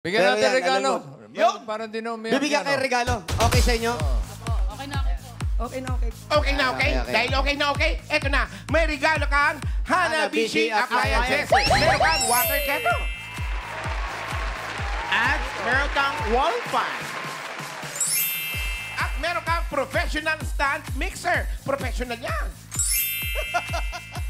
Bigyan Pero natin yan, regalo. alam Yun. Para din umiyak. Bibigyan kayo regalo. Okay sa inyo? Okay na, okay. Okay na, okay. Okay na, okay? Okay. Dahil okay na, okay? Eto na, may regalo kang Hanabishi Appliances. Meron kang water kettle. At meron kang wall fan. At meron kang professional stand mixer. Professional yan.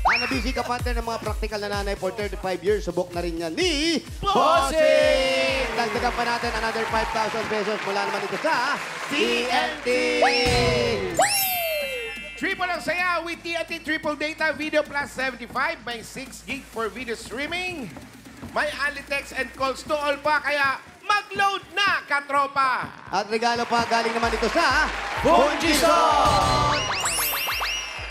Hanabishi ka partner ng mga practical na nanay for 35 years. Subok na rin yan ni Bossing! Dagdagan pa natin another 5,000 pesos mula naman ito sa TNT! Triple ang saya with TNT Triple Data Video Plus 75. May 6 gig for video streaming. May only text and calls to all pa. Kaya mag-load na, katropa! At regalo pa galing naman ito sa Fungison!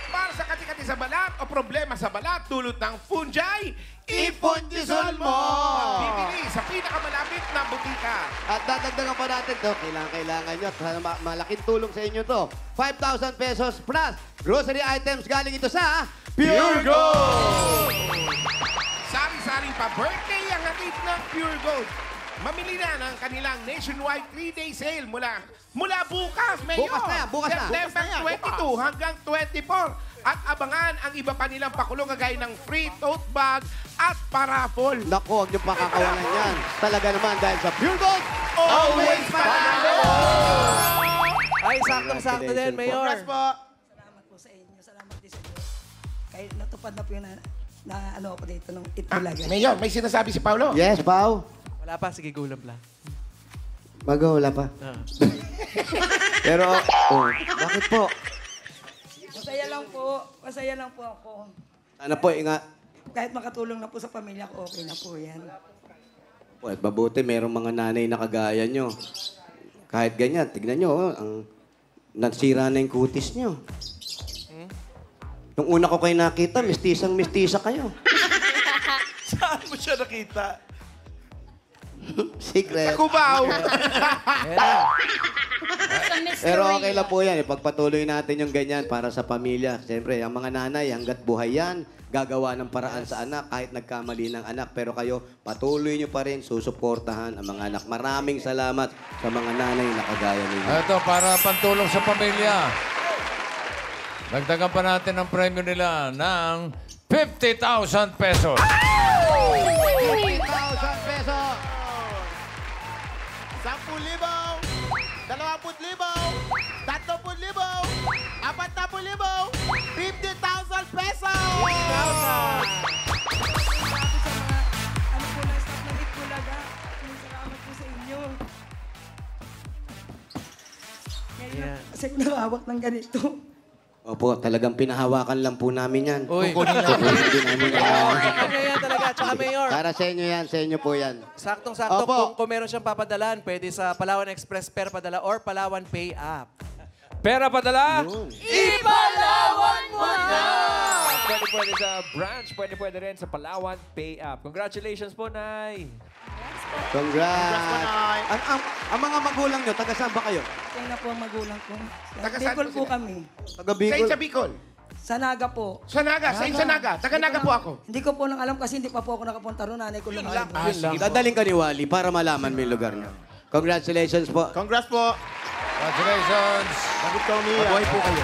Para sa kati-kati sa balat o problema sa balat, dulot ng fungi, i-Fungisol mo! Bibili sa pinakamalapit na butika. At dadagdagan pa natin ito. Kailangan nyo. Sana malaking tulong sa inyo to. 5,000 pesos plus grocery items galing ito sa Pure Gold! Sari-saring pa-birthday ang hatid ng Pure Gold. Mamili na ng kanilang nationwide 3-day sale mula bukas, Mayor. Bukas na yan, bukas na. September 22 hanggang 24. At abangan ang iba pa nilang pakulong kagaya ng free tote bag at paraffol. Naku, huwag niyo pakakawalan yan. Talaga naman dahil sa Pure Gold, Always panalo! Ay, saktong-sakto din, Mayor. Congrats po. Salamat po sa inyo. Salamat din sa Diyos. Kahit natupad na po yung na ano ko dito nung Itbulaga. Mayor, may sinasabi si Paulo. Yes, Pao. Wala pa, sige, gulam lang. Wala pa. Pero, bakit po? Masaya lang po ako. Sana po, ingat. Kahit makatulong na po sa pamilya ko, okay na po yan. Well, mabuti, merong mga nanay na kagaya nyo. Kahit ganyan, tignan nyo, ang nagsira na yung kutis nyo. Nung una ko kayo nakita, mistisang-mistisa kayo. Saan mo siya nakita? Secret. Kubaw. Pero okay lang po yan. Ipagpatuloy natin yung ganyan para sa pamilya. Siyempre, ang mga nanay, hanggat buhay yan, gagawa ng paraan sa anak kahit nagkamali ng anak. Pero kayo, patuloy nyo pa rin susuportahan ang mga anak. Maraming salamat sa mga nanay na kagaya ninyo. Ito, para pantulong sa pamilya. Dagdagan pa natin ang premyo nila ng 50,000 pesos. 50,000 pesos! 10,000, 20,000, 30,000, 40,000, 50,000 pesos! Ano po na staff ng Itbulaga. Salamat po sa inyo. Ngayon, Yeah. kasi ako nakahawak ng ganito. Opo, talagang pinahawakan lang po namin yan. Uy, Kukunin namin kanya yan talaga. Tsaka, Mayor, Para sa inyo yan, sa inyo po yan. saktong-sakto Opo. kung meron siyang papadalan, pwede sa Palawan Express per padala or Palawan Pay App. Pera padala. Ipalawan mo na! Pwede sa branch, pwede rin sa Palawan Pay App. Congratulations po, Nay! Congrats! Ang mga magulang nyo, taga saan ba kayo? Kaya na po ang magulang ko. Taga saan Bicol po po sila? kami. Taga Sa Bicol? sa Bicol. Sa Naga po. Sa Naga, sa Naga. Taga Naga po ako. Hindi ko po nang alam kasi hindi pa po ako nakapunta ron. Nanay ko lang. Dadaling ka ni Wally para malaman mo yung lugar nyo. Congratulations po. Congrats po. Congratulations. Mabuhay po kayo.